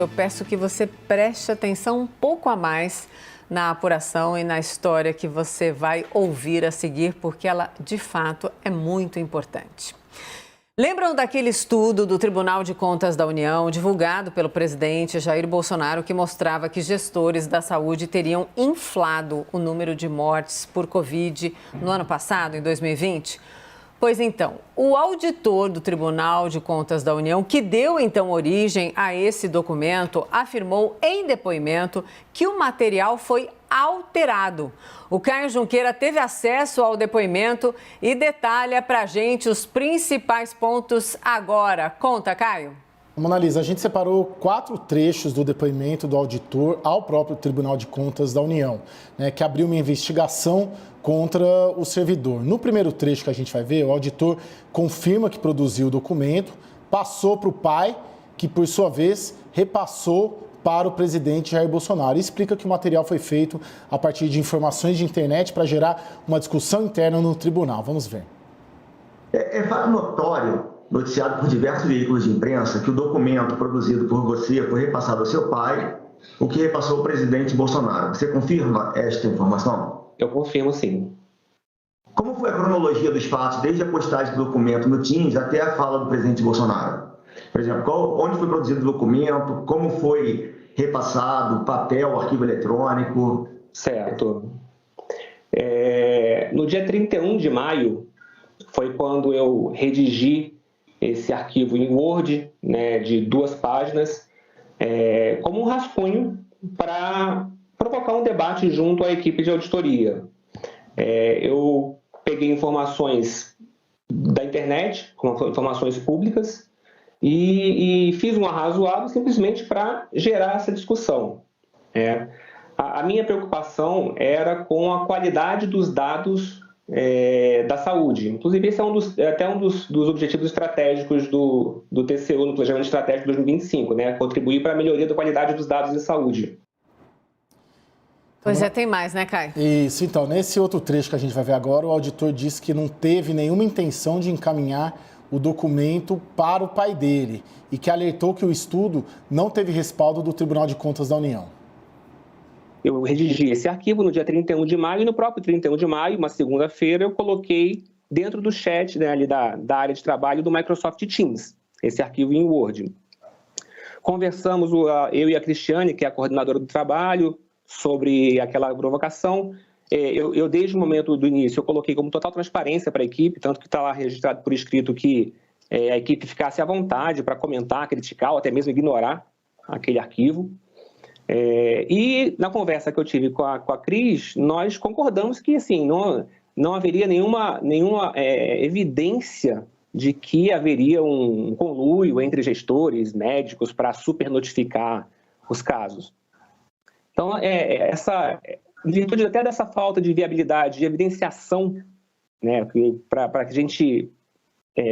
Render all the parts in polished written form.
Eu peço que você preste atenção um pouco a mais na apuração e na história que você vai ouvir a seguir, porque ela, de fato, é muito importante. Lembram daquele estudo do Tribunal de Contas da União, divulgado pelo presidente Jair Bolsonaro, que mostrava que gestores da saúde teriam inflado o número de mortes por Covid no ano passado, em 2020? Pois então, o auditor do Tribunal de Contas da União, que deu então origem a esse documento, afirmou em depoimento que o material foi alterado. O Caio Junqueira teve acesso ao depoimento e detalha pra gente os principais pontos agora. Conta, Caio. Mona Lisa, a gente separou 4 trechos do depoimento do auditor ao próprio Tribunal de Contas da União, que abriu uma investigação contra o servidor. No primeiro trecho que a gente vai ver, o auditor confirma que produziu o documento, passou para o pai, que por sua vez repassou para o presidente Jair Bolsonaro. E explica que o material foi feito a partir de informações de internet para gerar uma discussão interna no tribunal. Vamos ver. É fato notório, noticiado por diversos veículos de imprensa, que o documento produzido por você foi repassado ao seu pai, o que repassou ao presidente Bolsonaro. Você confirma esta informação? Eu confirmo, sim. Como foi a cronologia dos fatos, desde a postagem do documento no Teams até a fala do presidente Bolsonaro? Por exemplo, onde foi produzido o documento, como foi repassado, papel, arquivo eletrônico? Certo. No dia 31 de maio, foi quando eu redigi esse arquivo em Word, de 2 páginas, como um rascunho para provocar um debate junto à equipe de auditoria. Eu peguei informações da internet, informações públicas, e fiz um arrazoado simplesmente para gerar essa discussão. A minha preocupação era com a qualidade dos dados da saúde. Inclusive, esse é até um dos objetivos estratégicos do TCU, no Planejamento Estratégico 2025, contribuir para a melhoria da qualidade dos dados de saúde. Pois tem mais, né, Caio? Isso, então, nesse outro trecho que a gente vai ver agora, o auditor disse que não teve nenhuma intenção de encaminhar o documento para o pai dele e que alertou que o estudo não teve respaldo do Tribunal de Contas da União. Eu redigi esse arquivo no dia 31 de maio e no próprio 31 de maio, uma segunda-feira, eu coloquei dentro do chat ali da área de trabalho do Microsoft Teams, esse arquivo em Word. Conversamos, eu e a Cristiane, que é a coordenadora do trabalho, sobre aquela provocação. Eu, desde o momento do início, eu coloquei como total transparência para a equipe, tanto que está lá registrado por escrito que a equipe ficasse à vontade para comentar, criticar ou até mesmo ignorar aquele arquivo. E na conversa que eu tive com a Cris, nós concordamos que assim, não haveria nenhuma evidência de que haveria um conluio entre gestores, médicos, para supernotificar os casos. Então, em virtude até dessa falta de viabilidade, de evidenciação, para que a gente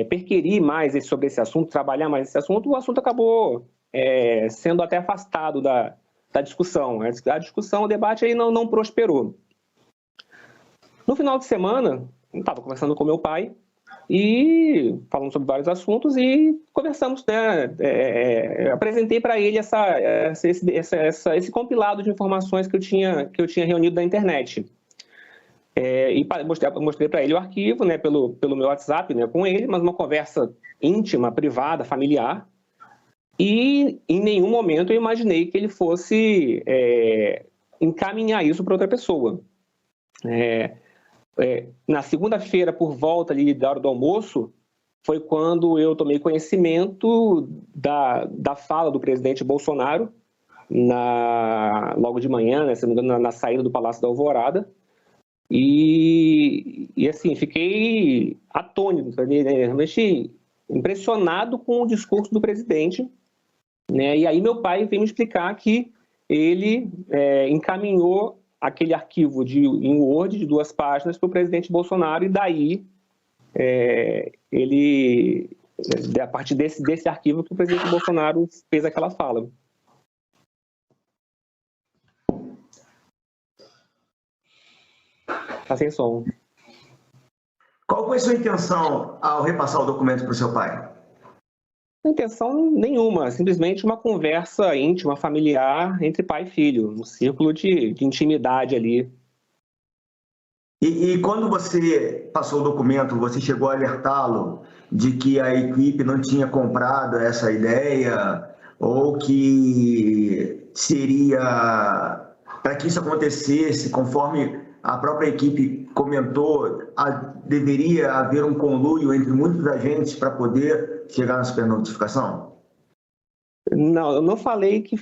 perquirir mais sobre esse assunto, trabalhar mais esse assunto, o assunto acabou sendo até afastado da discussão. A discussão, o debate aí não prosperou. No final de semana, eu estava conversando com meu pai e falando sobre vários assuntos e conversamos, apresentei para ele esse compilado de informações que eu tinha reunido na internet. E mostrei para ele o arquivo, pelo meu WhatsApp, com ele, mas uma conversa íntima, privada, familiar. E em nenhum momento eu imaginei que ele fosse encaminhar isso para outra pessoa. Na segunda-feira, por volta ali da hora do almoço, foi quando eu tomei conhecimento da fala do presidente Bolsonaro, logo de manhã, se não me engano, na saída do Palácio da Alvorada. E assim, fiquei atônito, realmente impressionado com o discurso do presidente. E aí meu pai veio me explicar que ele encaminhou aquele arquivo em Word de 2 páginas para o presidente Bolsonaro e daí a partir desse arquivo que o presidente Bolsonaro fez aquela fala. Tá sem som. Qual foi a sua intenção ao repassar o documento para o seu pai? Intenção nenhuma, simplesmente uma conversa íntima, familiar, entre pai e filho, um círculo de intimidade ali. E quando você passou o documento, você chegou a alertá-lo de que a equipe não tinha comprado essa ideia ou que seria, para que isso acontecesse, conforme a própria equipe comentou, deveria haver um conluio entre muitos agentes para poder chegar na supernotificação? Não, eu não falei que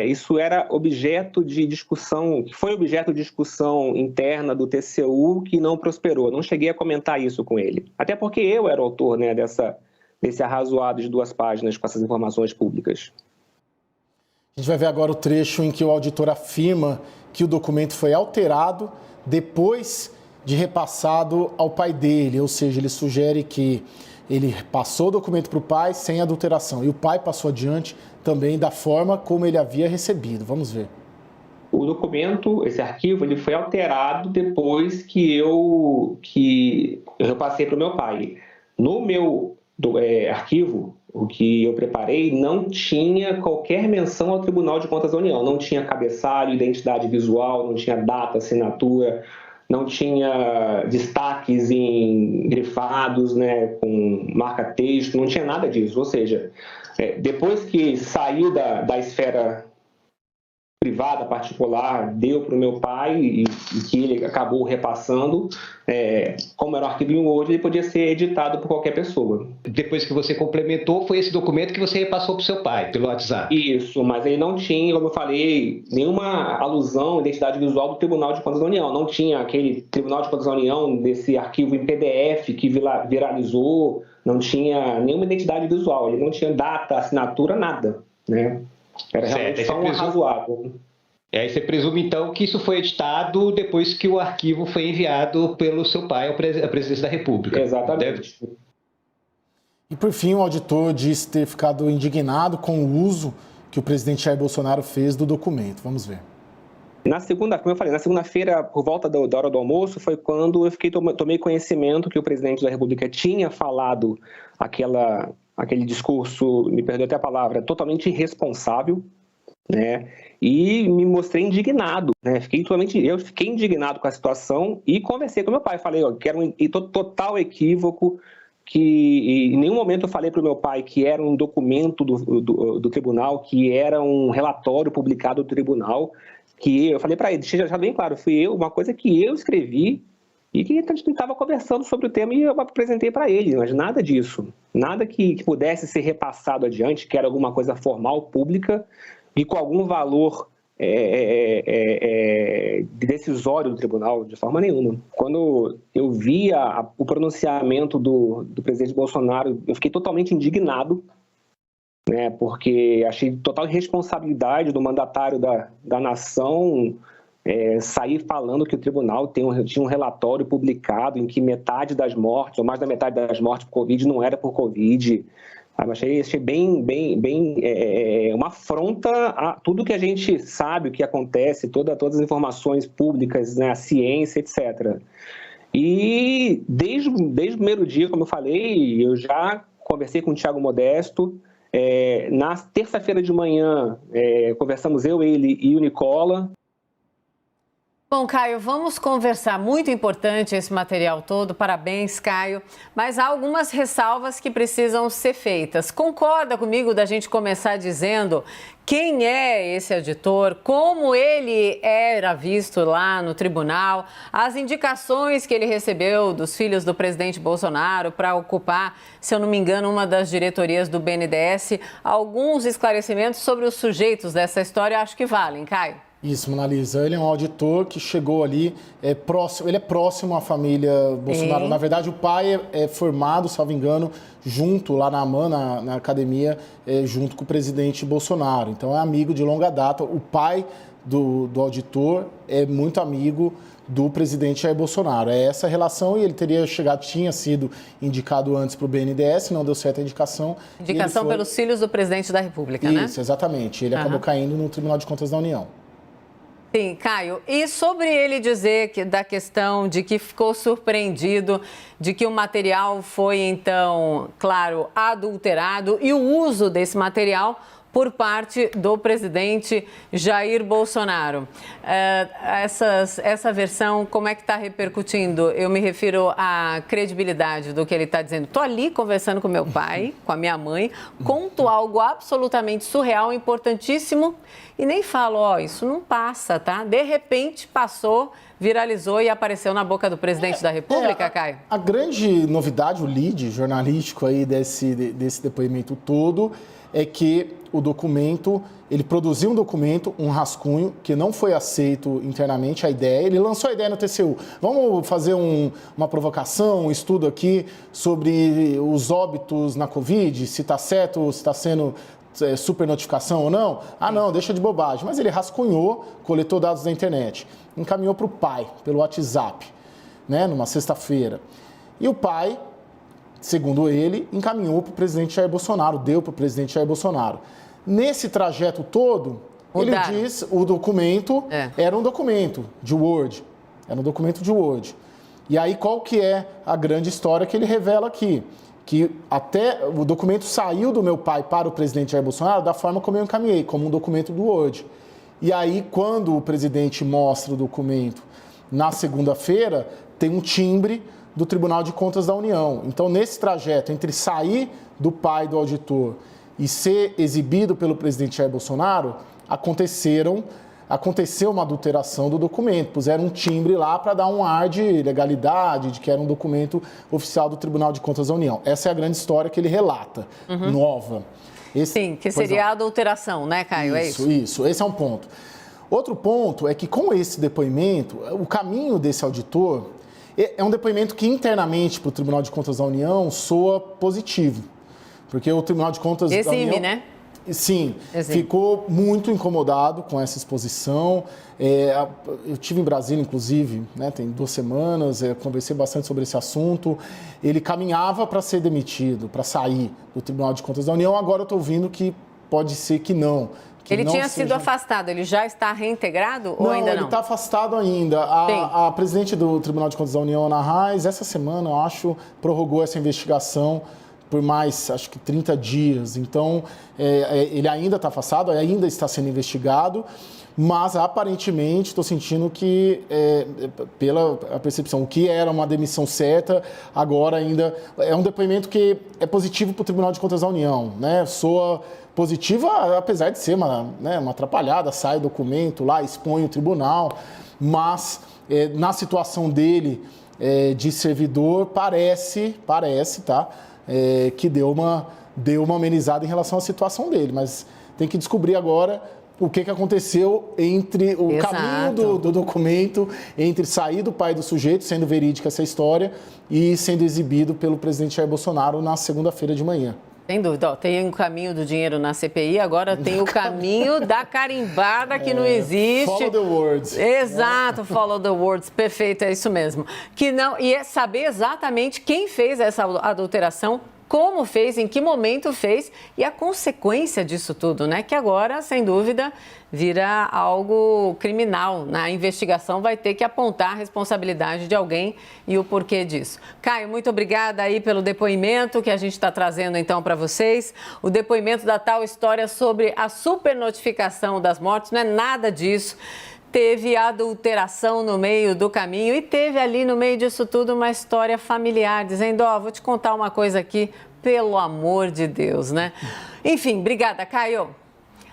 isso era objeto de discussão, que foi objeto de discussão interna do TCU que não prosperou. Não cheguei a comentar isso com ele. Até porque eu era o autor, né, desse arrazoado de 2 páginas com essas informações públicas. A gente vai ver agora o trecho em que o auditor afirma que o documento foi alterado depois de repassado ao pai dele, ou seja, ele sugere que ele passou o documento para o pai sem adulteração e o pai passou adiante também da forma como ele havia recebido. Vamos ver. O documento, esse arquivo, ele foi alterado depois que eu repassei para o meu pai. No meu arquivo, o que eu preparei, não tinha qualquer menção ao Tribunal de Contas da União. Não tinha cabeçalho, identidade visual, não tinha data, assinatura, não tinha destaques grifados, né, com marca-texto, não tinha nada disso. Ou seja, depois que saiu da esfera privada, particular, deu para o meu pai e que ele acabou repassando, como era um arquivo em Word, ele podia ser editado por qualquer pessoa. Depois que você complementou, foi esse documento que você repassou para o seu pai, pelo WhatsApp? Isso, mas ele não tinha, como eu falei, nenhuma alusão à identidade visual do Tribunal de Contas da União. Não tinha aquele Tribunal de Contas da União, desse arquivo em PDF que viralizou, não tinha nenhuma identidade visual, ele não tinha data, assinatura, nada, né? Era realmente só um arrazoado. Aí você presume, então, que isso foi editado depois que o arquivo foi enviado pelo seu pai à presidência da República. Exatamente. E, por fim, o auditor disse ter ficado indignado com o uso que o presidente Jair Bolsonaro fez do documento. Vamos ver. Como eu falei, na segunda-feira, por volta da hora do almoço, foi quando eu tomei conhecimento que o presidente da República tinha falado aquele discurso, me perdoe até a palavra, totalmente irresponsável, né? E me mostrei indignado, né? Eu fiquei indignado com a situação e conversei com meu pai. Falei, que era um total equívoco, que em nenhum momento eu falei para o meu pai que era um documento do tribunal, que era um relatório publicado do tribunal, que eu falei para ele, deixa bem claro, uma coisa que eu escrevi e que a gente estava conversando sobre o tema e eu apresentei para ele, mas nada disso, nada que pudesse ser repassado adiante, que era alguma coisa formal, pública e com algum valor decisório do tribunal, de forma nenhuma. Quando eu vi o pronunciamento do presidente Bolsonaro, eu fiquei totalmente indignado, né, porque achei total irresponsabilidade do mandatário da nação sair falando que o tribunal tinha um relatório publicado em que metade das mortes, ou mais da metade das mortes por Covid, não era por Covid. Achei bem uma afronta a tudo que a gente sabe, o que acontece, todas as informações públicas, né, a ciência, etc. E desde o primeiro dia, como eu falei, eu já conversei com o Thiago Modesto. Na terça-feira de manhã, conversamos ele e o Nicola. Bom, Caio, vamos conversar. Muito importante esse material todo. Parabéns, Caio. Mas há algumas ressalvas que precisam ser feitas. Concorda comigo da gente começar dizendo quem é esse auditor, como ele era visto lá no tribunal, as indicações que ele recebeu dos filhos do presidente Bolsonaro para ocupar, se eu não me engano, uma das diretorias do BNDES. Alguns esclarecimentos sobre os sujeitos dessa história acho que valem, Caio. Isso, Monalisa. Ele é um auditor que chegou ali, ele é próximo à família Bolsonaro. Na verdade, o pai é formado, salvo engano, junto lá na AMAN, na academia, junto com o presidente Bolsonaro. Então, é amigo de longa data. O pai do auditor é muito amigo do presidente Jair Bolsonaro. É essa relação e ele tinha sido indicado antes para o BNDES, não deu certo a indicação. Indicação pelos filhos do presidente da República, né? Isso, exatamente. Ele acabou caindo no Tribunal de Contas da União. Sim, Caio. E sobre ele dizer da questão de que ficou surpreendido de que o material foi, então, claro, adulterado e o uso desse material por parte do presidente Jair Bolsonaro. Essa versão, como é que está repercutindo? Eu me refiro à credibilidade do que ele está dizendo. Estou ali conversando com meu pai, com a minha mãe, conto algo absolutamente surreal, importantíssimo, e nem falo, ó, isso não passa, tá? De repente passou, viralizou e apareceu na boca do presidente da República, Caio? A grande novidade, o lead jornalístico aí desse depoimento todo, é que o documento, ele produziu um documento, um rascunho, que não foi aceito internamente a ideia. Ele lançou a ideia no TCU. Vamos fazer uma provocação, um estudo aqui sobre os óbitos na Covid, se está certo, se está sendo super notificação ou não. Ah, não, deixa de bobagem. Mas ele rascunhou, coletou dados da internet, encaminhou para o pai, pelo WhatsApp, né, numa sexta-feira. E o pai, segundo ele, encaminhou para o presidente Jair Bolsonaro, deu para o presidente Jair Bolsonaro. Nesse trajeto todo, ele diz, o documento era um documento de Word. Era um documento de Word. E aí, qual que é a grande história que ele revela aqui? Que até o documento saiu do meu pai para o presidente Jair Bolsonaro da forma como eu encaminhei, como um documento do Word. E aí, quando o presidente mostra o documento na segunda-feira, tem um timbre do Tribunal de Contas da União. Então, nesse trajeto entre sair do pai do auditor e ser exibido pelo presidente Jair Bolsonaro, aconteceu uma adulteração do documento. Puseram um timbre lá para dar um ar de legalidade, de que era um documento oficial do Tribunal de Contas da União. Essa é a grande história que ele relata, nova. Sim, que seria a adulteração, né, Caio? Isso. Esse é um ponto. Outro ponto é que, com esse depoimento, o caminho desse auditor é um depoimento que internamente para o Tribunal de Contas da União soa positivo. Porque o Tribunal de Contas da União... né? Sim, ficou muito incomodado com essa exposição. Eu estive em Brasília, inclusive, né, tem 2 semanas, conversei bastante sobre esse assunto. Ele caminhava para ser demitido, para sair do Tribunal de Contas da União. Agora eu estou ouvindo que pode ser que não. Ele tinha sido afastado, ele já está reintegrado ou ainda não? Ele está afastado ainda. A presidente do Tribunal de Contas da União, Ana Reis, essa semana, eu acho, prorrogou essa investigação por mais, acho que 30 dias. Então, ele ainda está afastado, ainda está sendo investigado, mas aparentemente estou sentindo que, pela percepção, o que era uma demissão certa, agora ainda é um depoimento que é positivo para o Tribunal de Contas da União, né? Soa positiva, apesar de ser uma atrapalhada, sai o documento lá, expõe o tribunal, mas na situação dele de servidor, parece, tá? Que deu uma amenizada em relação à situação dele, mas tem que descobrir agora o que aconteceu entre o caminho do documento, entre sair do pai do sujeito, sendo verídica essa história, e sendo exibido pelo presidente Jair Bolsonaro na segunda-feira de manhã. Sem dúvida. Tem o caminho do dinheiro na CPI, agora tem o caminho da carimbada que não existe. Follow the words. Exato, follow the words. Perfeito, é isso mesmo. E é saber exatamente quem fez essa adulteração, como fez, em que momento fez e a consequência disso tudo, né? Que agora, sem dúvida, vira algo criminal. Na investigação vai ter que apontar a responsabilidade de alguém e o porquê disso. Caio, muito obrigada aí pelo depoimento que a gente está trazendo então para vocês. O depoimento da tal história sobre a supernotificação das mortes, não é nada disso. Teve adulteração no meio do caminho e teve ali no meio disso tudo uma história familiar, dizendo, vou te contar uma coisa aqui, pelo amor de Deus, né? Enfim, obrigada, Caio.